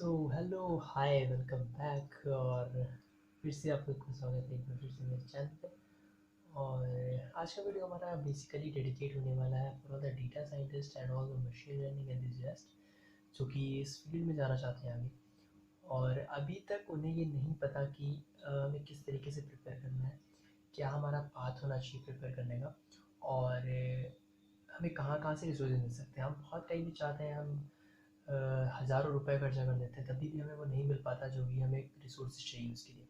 Hello hi welcome back. और फिर से आप लोग का स्वागत है एक बार फिर से मेरे चैनल पे। और आज का वीडियो हमारा बेसिकली डेडिकेट होने वाला है for the data scientist and all the machine learning enthusiast जो कि इस फील्ड में जाना चाहते हैं आगे। और अभी तक उन्हें ये नहीं पता कि हमें किस तरीके से प्रिपेयर करना है, क्या हमारा पाथ होना चाहिए प्रिपेयर करने का, और हमें कहाँ कहाँ से रिसोर्सेज मिल सकते हैं। हम बहुत टाइम भी चाहते हैं, हम हज़ारों रुपए खर्चा कर देते हैं, तभी भी हमें वो नहीं मिल पाता जो भी हमें रिसोर्सेज चाहिए उसके लिए।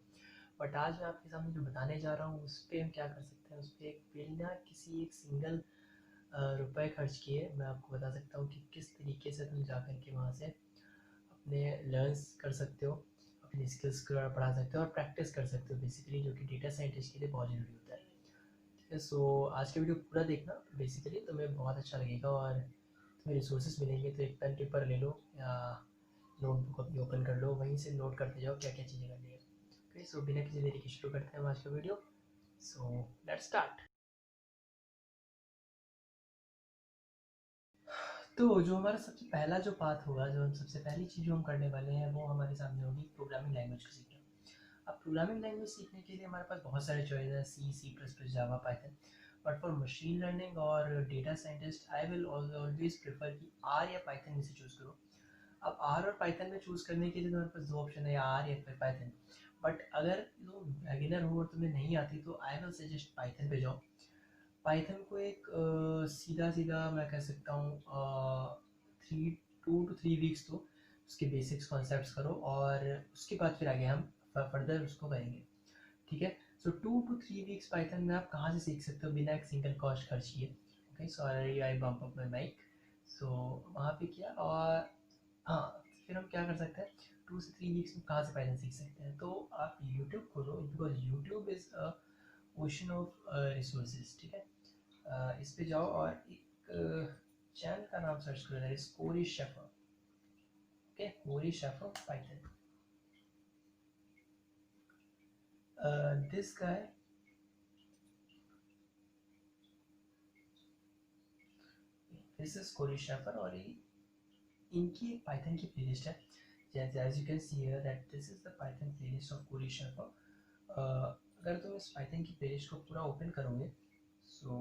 बट आज मैं आपके सामने जो बताने जा रहा हूँ उस पर हम क्या कर सकते हैं, उस पर एक बिना किसी एक सिंगल रुपए खर्च किए मैं आपको बता सकता हूँ कि किस तरीके से तुम जा कर के वहाँ से अपने लर्न्स कर सकते हो, अपनी स्किल्स को बढ़ा सकते हो और प्रैक्टिस कर सकते हो बेसिकली, जो कि डेटा साइंटिस्ट के लिए बहुत ज़रूरी होता है। ठीक है, सो आज का वीडियो पूरा देखना, बेसिकली तुम्हें बहुत अच्छा लगेगा और तुम्हें रिसोर्सेज मिलेंगे। तो एक पेन पेपर ले लो या नोटबुक अपनी ओपन कर लो, वहीं से नोट करते जाओ क्या क्या चीज़ें करनी है। ओके, सो बिना किसी देरी के शुरू करते हैं हम आज का वीडियो। So let's start. तो जो हमारा सबसे पहला जो पाथ होगा, जो हम सबसे पहली चीज़ जो हम करने वाले हैं वो हमारे सामने होगी प्रोग्रामिंग लैंग्वेज को सीखना। अब प्रोग्रामिंग लैंग्वेज सीखने के लिए हमारे पास बहुत सारे चॉइस हैं, C, C plus plus, Java, Python. But for machine learning और data scientist I will always prefer कि आर या पाइथन में से चूज़ करो। अब आर और पाइथन में चूज़ करने के लिए तुम्हारे पास दो ऑप्शन है, या आर या फिर पाइथन। बट अगर तुम बिगिनर हो और तुम्हें नहीं आती तो आई विल सजेस्ट पाइथन पे जाओ। पाइथन को एक सीधा सीधा मैं कह सकता हूँ 2 to 3 वीक्स तो उसके बेसिक्स कॉन्सेप्ट्स करो, और उसके बाद फिर आगे हम फर्दर उसको करेंगे। ठीक है, सो 2 to 3 वीक्स पाइथन में आप कहाँ से सीख सकते हो बिना एक सिंगल कॉस्ट खर्च किए। Okay, sorry I bump up my mic. So वहाँ पे किया, और हाँ, फिर हम क्या कर सकते हैं, 2 से 3 वीक्स में कहाँ से पाइथन सीख सकते हैं। तो आप यूट्यूब खोलो, because YouTube is ocean of resources. ठीक है, इस पे जाओ और एक चैनल का नाम सर्च करो, that is Corey Schafer. Okay, Corey Schafer Python. This guy, this is Corey Schafer, और इनकी एक पाइथन की प्लेलिस्ट है। as you can see here that this is the python playlist of Corey Schafer. अगर तुम इस Python की playlist को पूरा ओपन करोगे, सो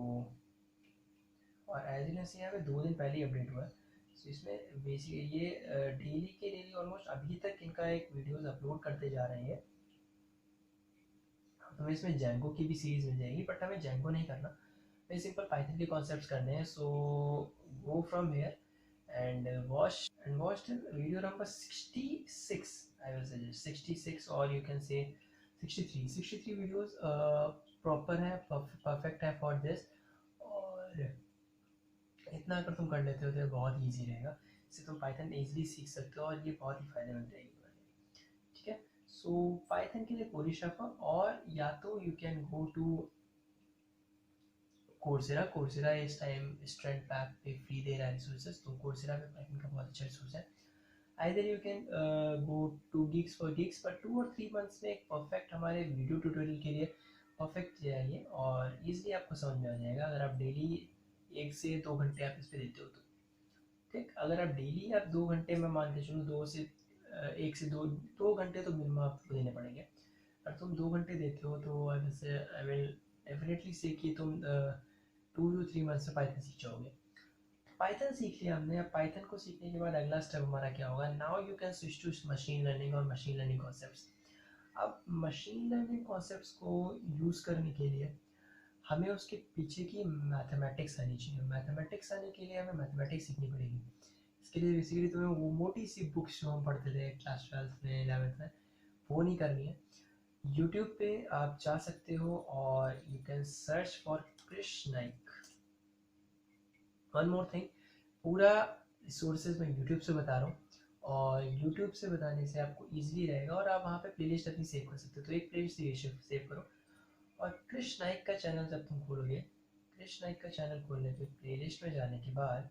और एज यू कैन सी यहाँ पे 2 दिन पहले ही अपडेट हुआ है। सो इसमें बेसिक ये डेली के डेली ऑलमोस्ट अभी तक इनका एक वीडियोस अपलोड करते जा रहे हैं। हमें इसमें जैंगो की भी सीरीज मिल जाएगी, बट हमें जैंगो नहीं करना, हमें सिंपल पाइथन के कॉन्सेप्ट्स करने हैं। So go from here and watch till video number 66, I will suggest 66, or you can say 63 videos proper है, परफेक्ट है फॉर दिस। और इतना अगर तुम कर लेते हो तो ये बहुत ईजी रहेगा, इससे तुम पाइथन ईजिली सीख सकते हो और ये बहुत ही फायदेमंद रहेगी तुम्हारे लिए। ठीक है, सो पाइथन के लिए कोरी शेफर, और या तो you can go to Coursera. Coursera इस टाइम स्टूडेंट पैक पे फ्री दे रहा है रिसोर्सेज, तो कोर्सेरा पे पाइथन का बहुत अच्छा रिसोर्स है। Either you can go to Geeks for Geeks, पर 2 और 3 मंथ्स में एक परफेक्ट हमारे वीडियो ट्यूटोरियल के लिए परफेक्ट जाइए और ईजिली आपको समझ में आ जाएगा, अगर आप डेली 1 से 2 घंटे आप इस पर देते हो तो। ठीक, अगर आप डेली आप 2 घंटे में मान के चलो, 1 से 2 घंटे तो मिनिमम आपको देने पड़ेंगे। अगर तुम 2 घंटे देते हो तो आई विल डेफिनेटली से कि तुम 2 to 3 मंथ्स में पाइथन सीख जाओगे। पाइथन सीख लिया हमने, अब पाइथन को सीखने के बाद अगला स्टेप हमारा क्या होगा, now you can switch to machine learning और मशीन लर्निंग कॉन्सेप्ट्स। अब मशीन लर्निंग कॉन्सेप्ट्स को यूज़ करने के लिए हमें उसके पीछे की मैथमेटिक्स आनी चाहिए। मैथमेटिक्स आने के लिए हमें मैथमेटिक्स सीखनी पड़ेगी। इसके लिए बेसिकली तुम्हें वो मोटी सी बुक्स जो हम पढ़ते थे क्लास 12th में 11th में, वो नहीं करनी है। यूट्यूब पे आप जा सकते हो और you can search for Krish Naik. One more thing, पूरा रिसोर्सेज मैं यूट्यूब से बता रहा हूँ, और यूट्यूब से बताने से आपको ईजिली रहेगा और आप वहाँ पे प्लेलिस्ट अपनी सेव कर सकते हो। तो एक प्लेलिस्ट सेव करो, और क्रिश नाइक का चैनल जब तुम खोलोगे, क्रिश नाइक का चैनल खोलने पे प्लेलिस्ट में जाने के बाद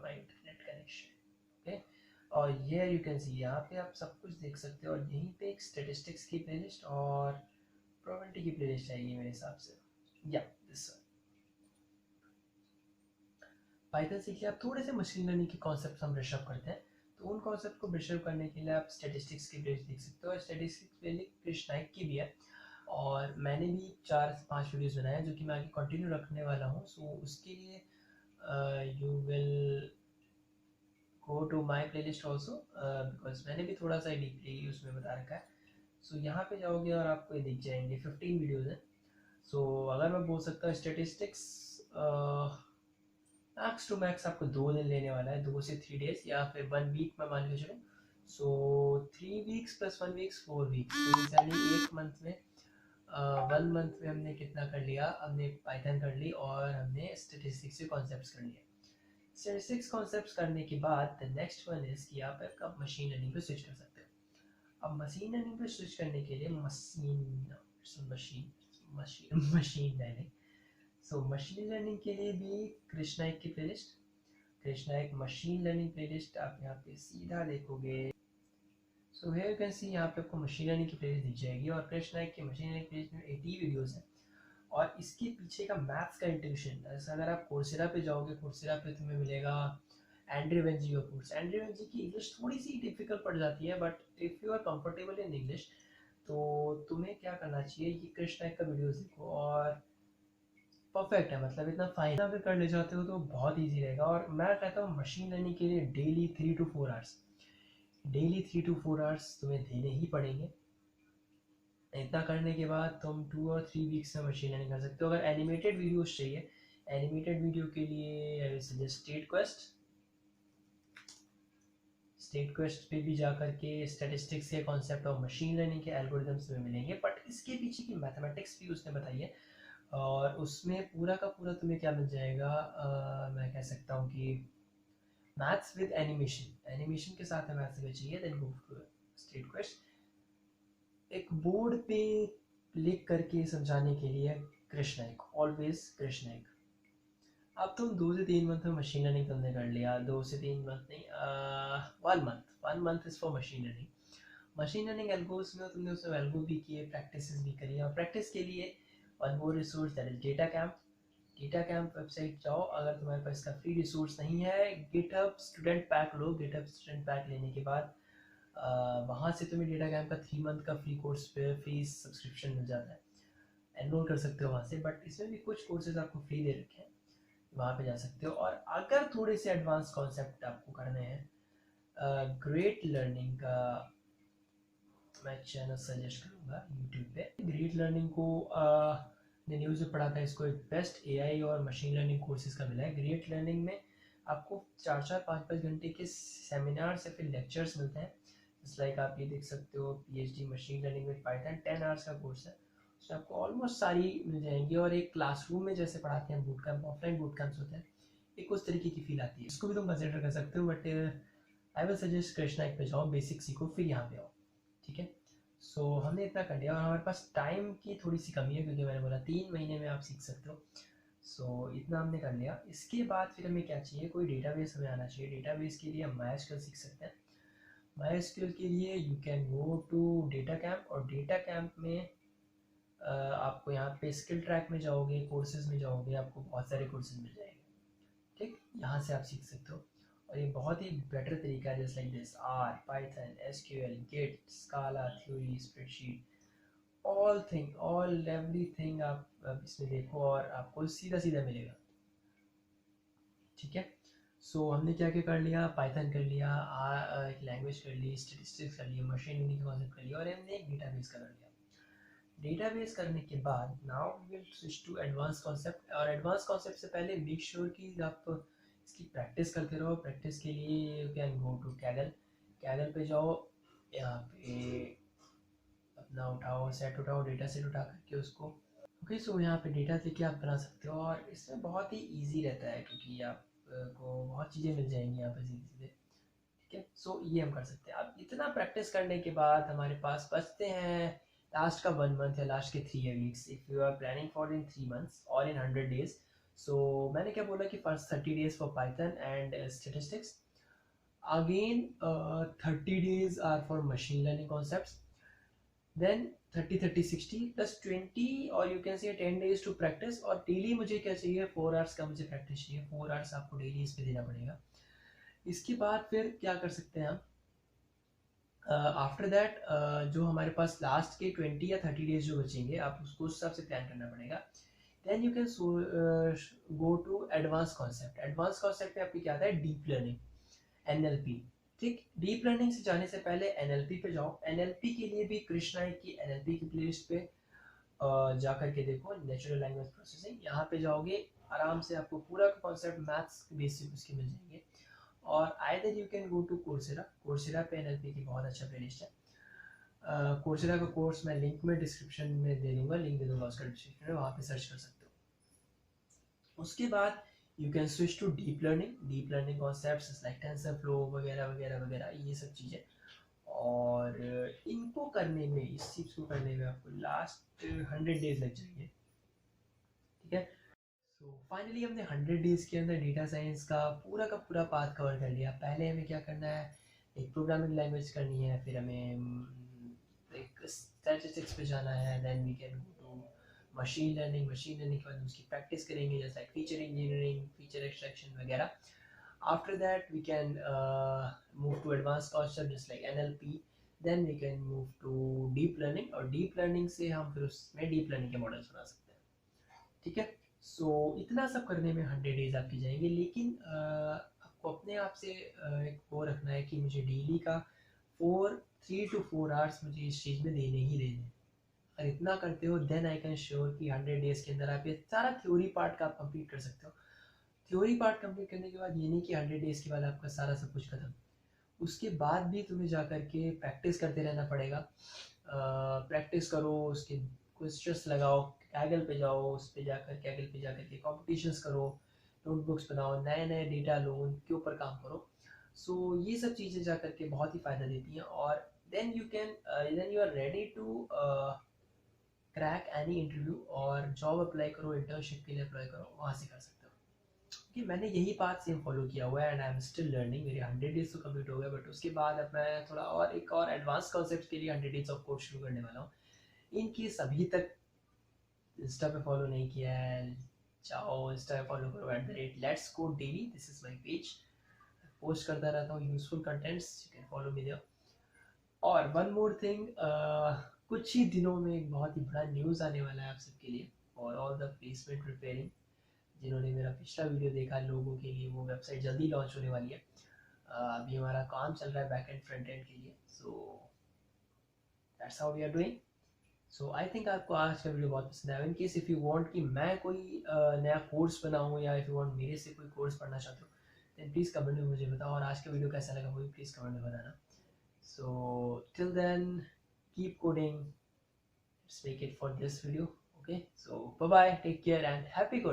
इंटरनेट कनेक्शन, ओके, और ये यू कैन सी, यहाँ पे आप सब कुछ देख सकते हो, और यहीं पे एक स्टेटिस्टिक्स की प्लेलिस्ट और प्रोबेबिलिटी की प्लेलिस्ट आएगी मेरे हिसाब से, या दिस पाइथन सीख लिया, आप थोड़े से मशीन लर्निंग के कॉन्सेप्ट हम ब्रशअप करते हैं। तो उन कॉन्सेप्ट को ब्रशअप करने के लिए आप स्टैटिस्टिक्स की प्लेलिस्ट देख सकते हो। स्टैटिस्टिक्स प्लेलिस्ट कृष्ण नाइक की भी है, और मैंने भी 4 से 5 वीडियोस बनाए हैं जो कि मैं आगे कंटिन्यू रखने वाला हूँ। सो उसके लिए you will go to my playlist also, because मैंने भी थोड़ा सा डीपली उसमें बता रखा है। सो यहाँ पे जाओगे और आपको ये दिख जाएंगे 15 वीडियोज़ हैं। सो अगर मैं बोल सकता हूँ स्टेटिस्टिक्स मैक्स टू मैक्स आपको 2 दिन लेने वाला है, 2 से 3 डेज, या फिर 1 वीक में मान के चलो। सो 3 वीक्स प्लस 1 वीक्स 4 वीक्स, यानी 1 मंथ में 1 मंथ में हमने कितना कर लिया, हमने पाइथन कर ली और हमने स्टेटिस्टिक्स के कॉन्सेप्ट्स कर लिए। स्टेटिस्टिक्स कॉन्सेप्ट्स करने के बाद द नेक्स्ट वन इज कि आप कब मशीन लर्निंग पे स्विच कर सकते हो। अब मशीन लर्निंग पे स्विच करने के लिए machine learning, so machine learning के लिए भी कृष्णा एक की प्लेलिस्ट, कृष्णा एक मशीन लर्निंग प्लेलिस्ट आप यहाँ पे सीधा देखोगे। So here you can see, यहाँ पे आपको मशीन लर्निंग की प्लेलिस्ट दिख जाएगी, और कृष्णा एक की मशीन लर्निंग प्लेलिस्ट में 80 वीडियोस हैं। और इसके पीछे का मैथ्स का इंट्यूशन, जैसे अगर आप कोर्सेरा पे जाओगे, कोर्सेरा पे तुम्हें मिलेगा एंड्रयू वेंजी का कोर्स। एंड्रयू वेंजी की इंग्लिश थोड़ी सी डिफिकल्ट पड़ जाती है, but if you are comfortable in English तो तुम्हें क्या करना चाहिए, ये कृष्णा एक का वीडियोस देखो और परफेक्ट है। मतलब इतना फाइन अगर कर ले जाते हो तो बहुत ईजी रहेगा। और मैं कहता हूँ मशीन लर्निंग के लिए daily 3 to 4 hours, daily 3 to 4 hours तुम्हें देने ही पड़ेंगे। इतना करने के बाद तुम 2 और 3 वीक्स में मशीन लर्निंग कर सकते हो। अगर एनिमेटेड वीडियोस चाहिए, एनिमेटेड वीडियो के लिए I will suggest state quest पे भी जा करके स्टैटिस्टिक्स के कॉन्सेप्ट और मशीन लर्निंग के एल्गोरिदम्स में मिलेंगे, बट इसके पीछे की मैथमेटिक्स भी उसने बताई है, और उसमें पूरा का पूरा तुम्हें क्या मिल जाएगा, मैं कह सकता हूँ कि मैथ्स विद एनिमेशन, एनिमेशन के साथ मैथ्स अगर चाहिए then go to StatQuest. एक बोर्ड पे लिख करके समझाने के लिए कृष्णा एक, ऑलवेज कृष्णा एक। अब तुम 2 से 3 मंथ में मशीन लर्निंग तुमने कर लिया, 2 से 3 मंथ नहीं, 1 month is for machine learning. Machine learning algos में तुमने उसमें एल्गो भी किए, प्रैक्टिस भी करी, और प्रैक्टिस के लिए one more resource that is data camp. Data camp website जाओ, अगर तुम्हारे पास इसका फ्री रिसोर्स नहीं है, गिटहब स्टूडेंट पैक लो। गिटहब स्टूडेंट पैक लेने के बाद वहाँ से तुम्हें डेटा कैंप का 3 मंथ का फ्री कोर्स पे फ्री सब्सक्रिप्शन मिल जाता है, एनरोल कर सकते हो वहाँ से। बट इसमें भी कुछ कोर्सेज आपको फ्री दे रखे हैं, वहाँ पे जा सकते हो। और अगर थोड़े से एडवांस कॉन्सेप्ट आपको करने हैं, ग्रेट लर्निंग का मैं चैनल सजेस्ट करूँगा यूट्यूब पे। ग्रेट लर्निंग को ने न्यूज़ में पढ़ा था, इसको एक बेस्ट एआई और मशीन लर्निंग कोर्सेज का मिला है। ग्रेट लर्निंग में आपको 4-4 5-5 घंटे के सेमिनार्स या फिर लेक्चर्स मिलते हैं। जस्ट लाइक आप ये देख सकते हो, PhD machine learning with Python 10 hours का कोर्स है, उसमें आपको ऑलमोस्ट सारी मिल जाएंगी। और एक क्लासरूम में जैसे पढ़ाते हैं boot camp, offline boot camps होते हैं, एक उस तरीके की फील आती है। इसको भी तुम कंसिडर कर सकते हो, but I will suggest Krishna एक पे जाओ, बेसिक सीखो, फिर यहाँ पे आओ, ठीक है। सो हमने इतना कर लिया, और हमारे पास टाइम की थोड़ी सी कमी है, क्योंकि मैंने बोला 3 महीने में आप सीख सकते हो। सो इतना हमने कर लिया। इसके बाद फिर हमें क्या चाहिए, कोई डेटाबेस हमें आना चाहिए। डेटाबेस के लिए हम MySQL सीख सकते हैं। MySQL के लिए you can go to DataCamp, और डेटा कैंप में आपको यहाँ पे स्किल ट्रैक में जाओगे, कोर्सेज में जाओगे, आपको बहुत सारे कोर्सेज मिल जाएंगे, ठीक, यहाँ से आप सीख सकते हो। और ये बहुत ही बेटर तरीका है, just like this R, Python, SQL, Git, Scala, theory, spreadsheet, all everything आप इसमें देखो और आपको सीधा सीधा मिलेगा, ठीक है। सो हमने क्या क्या कर लिया, पाइथन कर लिया, एक लैंग्वेज कर ली, स्टेटिस्टिक्स कर लिया, मशीन लर्निंग का कॉन्सेप्ट कर लिया, और हमने एक डेटाबेस का कर लिया। डेटाबेस करने के बाद now we will switch to advance concept. और एडवांस कॉन्सेप्ट से पहले मेक श्योर कि आप इसकी प्रैक्टिस करते रहो। प्रैक्टिस के लिए you can go to Kaggle, Kaggle पे जाओ, यहाँ पे अपना उठाओ, सेट उठाओ, डेटा सेट उठा करके उसको, ओके। सो यहाँ पे डेटा लेके आप बना सकते हो, और इसमें बहुत ही ईजी रहता है, क्योंकि आपको बहुत चीज़ें मिल जाएंगी यहाँ पे सीधे सीधे, ठीक है। सो ये हम कर सकते हैं। अब इतना प्रैक्टिस करने के बाद हमारे पास बचते हैं लास्ट का 1 मंथ या लास्ट के 3 weeks. If you are planning for in 3 months और इन 100 डेज, सो मैंने क्या बोला कि first 30 days for Python and statistics, again 30 days are for machine learning concepts, then 30-30-60 plus 20 और you can say 10 days to practice. और daily मुझे क्या चाहिए, 4 आवर्स का मुझे प्रैक्टिस चाहिए, 4 आवर्स आपको डेली इस पे देना पड़ेगा। इसके बाद फिर क्या कर सकते हैं हम, आफ्टर दैट जो हमारे पास लास्ट के 20 या 30 डेज जो बचेंगे, आप उसको उस हिसाब से प्लान करना पड़ेगा। Then you can go to advance concept. Advance concept में आपकी क्या आता है, डीप लर्निंग, एनएलपी। ठीक, डीप लर्निंग से जाने से पहले एनएलपी पे जाओ। एनएलपी के लिए भी कृष्णा की एनएलपी की प्लेलिस्ट पे जा करके देखो, नेचुरल लैंग्वेज प्रोसेसिंग। यहाँ पे जाओगे, आराम से आपको पूरा कॉन्सेप्ट मैथ्स बेसिक उसके मिल जाएंगे। और either you can go to Coursera. Coursera पे एनएलपी की बहुत अच्छा प्लेलिस्ट है। कोर्सेरा का कोर्स मैं लिंक में डिस्क्रिप्शन में दे दूंगा, लिंक दे दूंगा उसका डिस्क्रिप्शन में, वहाँ पे सर्च कर सकते हो। उसके बाद you can switch to deep learning. Deep learning concepts like TensorFlow वगैरह वगैरह वगैरह, ये सब चीज़ें। और इनको करने में, इस चीज़ को करने में आपको लास्ट 100 डेज लग जाएंगे। ठीक है, सो फाइनली हमने 100 डेज के अंदर डेटा साइंस का पूरा पाथ कवर कर लिया। पहले हमें क्या करना है, एक प्रोग्रामिंग लैंग्वेज करनी है, फिर हमें एक स्टैटिस्टिक्स पे जाना है, then we can go to machine learning. Machine learning के बाद उसकी प्रैक्टिस करेंगे, जैसे like feature engineering, feature extraction वगैरह। After that we can move to advance concept just like NLP. Then we can move to deep learning, और deep learning से हम फिर उसमें डीप लर्निंग के मॉडल्स बना सकते हैं। ठीक है, सो इतना सब करने में 100 डेज आपके जाएंगे। लेकिन आपको अपने आप से एक वो रखना है कि मुझे डेली का 3 to 4 आवर्स मुझे इस चीज़ में देने ही देने। अगर इतना करते हो देन आई कैन श्योर कि 100 डेज के अंदर आप ये सारा थ्योरी पार्ट का आप कंप्लीट कर सकते हो। थ्योरी पार्ट कंप्लीट करने के बाद ये नहीं कि 100 डेज के बाद आपका सारा सब कुछ खत्म। उसके बाद भी तुम्हें जा करके प्रैक्टिस करते रहना पड़ेगा। प्रैक्टिस करो, उसके क्वेश्चंस लगाओ, कैगल पे जाओ, उस पे जाकर कैगल पे जाकर के कॉम्पिटिशन्स करो, नोटबुक्स बनाओ, नए नए डेटा लो, उनके ऊपर काम करो। सो ये सब चीज़ें जा करके बहुत ही फ़ायदा देती हैं। और then you are ready to crack any interview, और जॉब अप्लाई करो, इंटर्नशिप के लिए अप्लाई करो, वहाँ से कर सकते हो। कि मैंने यही पाथ सेम फॉलो किया हुआ है, and I am still learning. मेरे 100 डेज तो कंप्लीट हो गए, बट उसके बाद अब मैं थोड़ा और एक और एडवांस कॉन्सेप्ट के लिए 100 डेज ऑफ कोर्स शुरू करने वाला हूँ। इनकी अभी तक इंस्टा पे फॉलो नहीं किया है, जाओ इंस्टा पे फॉलो करो, let's code daily, this is my page. Post करता रहता हूँ useful contents, you can follow me there. और वन मोर थिंग, कुछ ही दिनों में एक बहुत ही बड़ा न्यूज़ आने वाला है आप सबके लिए, और ऑल द प्लेसमेंट प्रिपेयरिंग। जिन्होंने मेरा पिछला वीडियो देखा, लोगों के लिए वो वेबसाइट जल्दी लॉन्च होने वाली है। अभी हमारा काम चल रहा है बैक एंड फ्रंट एंड के लिए। So that's how we are doing. So I think आपको आज का वीडियो बहुत पसंद आया। In case if you want कि मैं कोई नया कोर्स बनाऊँ, या इफ़ यू वांट मेरे से कोई कोर्स पढ़ना चाहते हो, देन प्लीज़ कमेंट में मुझे बताओ। और आज का वीडियो कैसा लगा वो भी प्लीज़ कमेंट में बताना। So till then, keep coding, let's make it for this video. Okay, so bye bye, take care and happy coding.